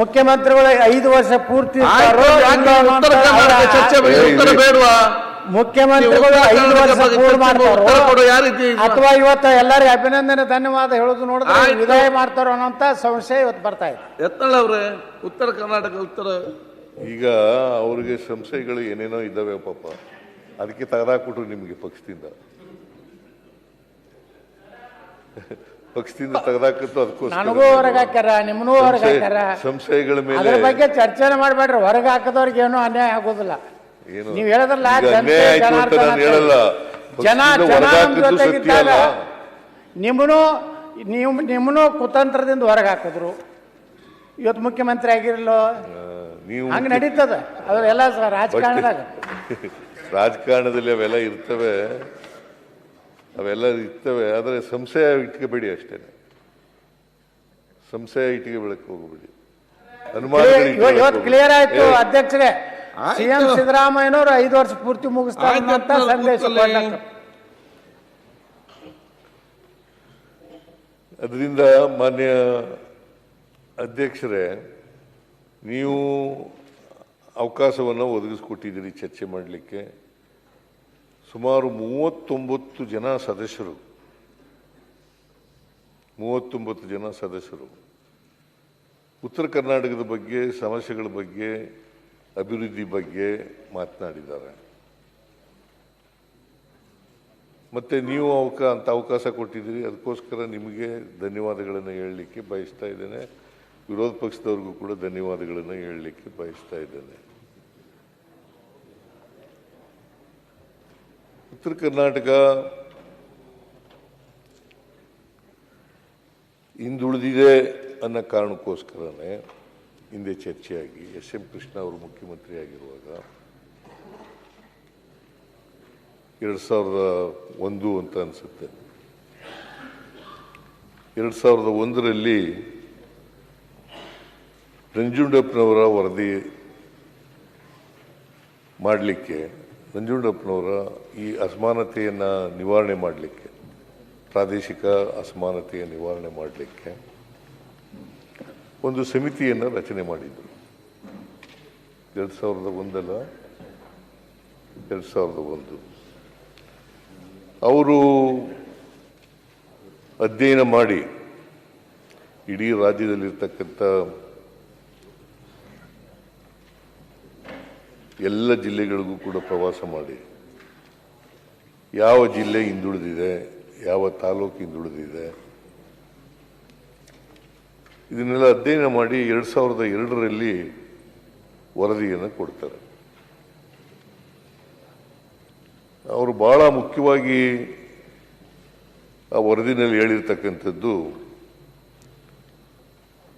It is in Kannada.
ಮುಖ್ಯಮಂತ್ರಿಗಳು 5 ವರ್ಷ ಪೂರ್ತಿ ಮುಖ್ಯಮಂತ್ರಿಗಳು 5 ವರ್ಷ ಪೂರ್ತಿ ಮಾಡ್ತಾರೋ ಅಥವಾ ಇವತ್ತು ಎಲ್ಲರಿಗೂ ಅಭಿನಂದನೆ ಧನ್ಯವಾದ ಹೇಳೋದು ನೋಡಿದ್ರೆ ವಿದಾಯ ಮಾಡ್ತಾರೋ ಅನ್ನೋಂಥ ಸಂಶಯ ಇವತ್ತು ಬರ್ತಾ ಇದೆ. ಯತ್ನಾಳ್ ಅವರೇ, ಉತ್ತರ ಕರ್ನಾಟಕ ಈಗ ಅವ್ರಿಗೆ ಸಂಶಯಗಳು ಏನೇನೋ ಇದ್ದಾವೆ ಪಾಪ, ಅದಕ್ಕೆ ತೆಗೆದಾಕ್ಬಿಟ್ರು ನಿಮಗೆ ಪಕ್ಷದಿಂದ ತೆಗೆದಾಕಿತ್ತು. ಅದಕ್ಕೋಸ್ಕರ ನನಗೂ ಹೊರಗೆ ಹಾಕ್ಯಾರ, ನಿಮ್ಮನ್ನೂ ಹೊರಗೆ ಹಾಕ್ಯಾರ. ಸಂಶಯಗಳ ಮೇಲೆ ಅದ್ರ ಬಗ್ಗೆ ಚರ್ಚೆನೆ ಮಾಡಬೇಡ್ರಿ. ಹೊರಗೆ ಹಾಕದವ್ರಿಗೆ ಏನೂ ಅನ್ಯಾಯ ಆಗೋದಿಲ್ಲ. ನೀವು ಹೇಳಿದ್ರಲ್ಲ, ನಿಮ್ಮನ್ನು ಕುತಂತ್ರದಿಂದ ಹೊರಗೆ ಹಾಕಿದ್ರು. ಇವತ್ತು ಮುಖ್ಯಮಂತ್ರಿ ಆಗಿರಲ್ಲೋ, ಹಂಗೆ ನಡೀತದ. ಅವೆಲ್ಲ ರಾಜಕಾರಣದಾಗ ರಾಜಕಾರಣದಲ್ಲಿ ಅವೆಲ್ಲ ಇರ್ತವೆ, ಆದರೆ ಸಂಶಯ ಇಟ್ಕೋಬೇಡಿ ಅಷ್ಟೇ. ಸಂಶಯ ಇಟ್ಕೋಬೇಡಕ್ಕೆ ಹೋಗಬೇಡಿ. ಇವತ್ತು ಕ್ಲಿಯರ್ ಆಯ್ತು ಅಧ್ಯಕ್ಷರೇ. ಸಿಎಂ ಸಿದ್ದರಾಮಯ್ಯನವರು 5 ವರ್ಷ ಪೂರ್ತಿ ಮುಗಿಸ್ತಾರೆ ಅಂತ ಸಂದೇಶ. ಅದರಿಂದ ಮಾನ್ಯ ಅಧ್ಯಕ್ಷರೇ, ನೀವು ಅವಕಾಶವನ್ನು ಒದಗಿಸ್ಕೊಟ್ಟಿದ್ದೀರಿ ಚರ್ಚೆ ಮಾಡಲಿಕ್ಕೆ. ಸುಮಾರು 39 ಜನ ಸದಸ್ಯರು ಉತ್ತರ ಕರ್ನಾಟಕದ ಬಗ್ಗೆ, ಸಮಸ್ಯೆಗಳ ಬಗ್ಗೆ, ಅಭಿವೃದ್ಧಿ ಬಗ್ಗೆ ಮಾತನಾಡಿದ್ದಾರೆ. ಮತ್ತೆ ನೀವು ಅಂತ ಅವಕಾಶ ಕೊಟ್ಟಿದ್ದೀರಿ. ಅದಕ್ಕೋಸ್ಕರ ನಿಮಗೆ ಧನ್ಯವಾದಗಳನ್ನು ಹೇಳಲಿಕ್ಕೆ ಬಯಸ್ತಾ ಇದ್ದೇನೆ. ವಿರೋಧ ಪಕ್ಷದವ್ರಿಗೂ ಕೂಡ ಧನ್ಯವಾದಗಳನ್ನು ಹೇಳಲಿಕ್ಕೆ ಬಯಸ್ತಾ ಇದ್ದೇನೆ. ಉತ್ತರ ಕರ್ನಾಟಕ ಹಿಂದುಳಿದಿದೆ ಅನ್ನೋ ಕಾರಣಕ್ಕೋಸ್ಕರನೇ ಹಿಂದೆ ಚರ್ಚೆಯಾಗಿ ಎಸ್.ಎಂ. ಕೃಷ್ಣ ಅವರು ಮುಖ್ಯಮಂತ್ರಿ ಆಗಿರುವಾಗ 2001 ಅಂತ ಅನಿಸುತ್ತೆ, 2001ರಲ್ಲಿ ನಂಜುಂಡಪ್ಪನವರ ವರದಿ ಮಾಡಲಿಕ್ಕೆ, ನಂಜುಂಡಪ್ಪನವರ ಈ ಅಸಮಾನತೆಯನ್ನು ನಿವಾರಣೆ ಮಾಡಲಿಕ್ಕೆ, ಪ್ರಾದೇಶಿಕ ಅಸಮಾನತೆಯ ನಿವಾರಣೆ ಮಾಡಲಿಕ್ಕೆ ಒಂದು ಸಮಿತಿಯನ್ನು ರಚನೆ ಮಾಡಿದರು. 2001 ಅವರು ಅಧ್ಯಯನ ಮಾಡಿ ಇಡೀ ರಾಜ್ಯದಲ್ಲಿರ್ತಕ್ಕಂಥ ಎಲ್ಲ ಜಿಲ್ಲೆಗಳಿಗೂ ಕೂಡ ಪ್ರವಾಸ ಮಾಡಿ ಯಾವ ಜಿಲ್ಲೆ ಹಿಂದುಳಿದಿದೆ, ಯಾವ ತಾಲೂಕು ಹಿಂದುಳಿದಿದೆ, ಇದನ್ನೆಲ್ಲ ಅಧ್ಯಯನ ಮಾಡಿ 2002ರಲ್ಲಿ ವರದಿಯನ್ನು ಕೊಡ್ತಾರೆ. ಅವರು ಬಹಳ ಮುಖ್ಯವಾಗಿ ಆ ವರದಿನಲ್ಲಿ ಹೇಳಿರ್ತಕ್ಕಂಥದ್ದು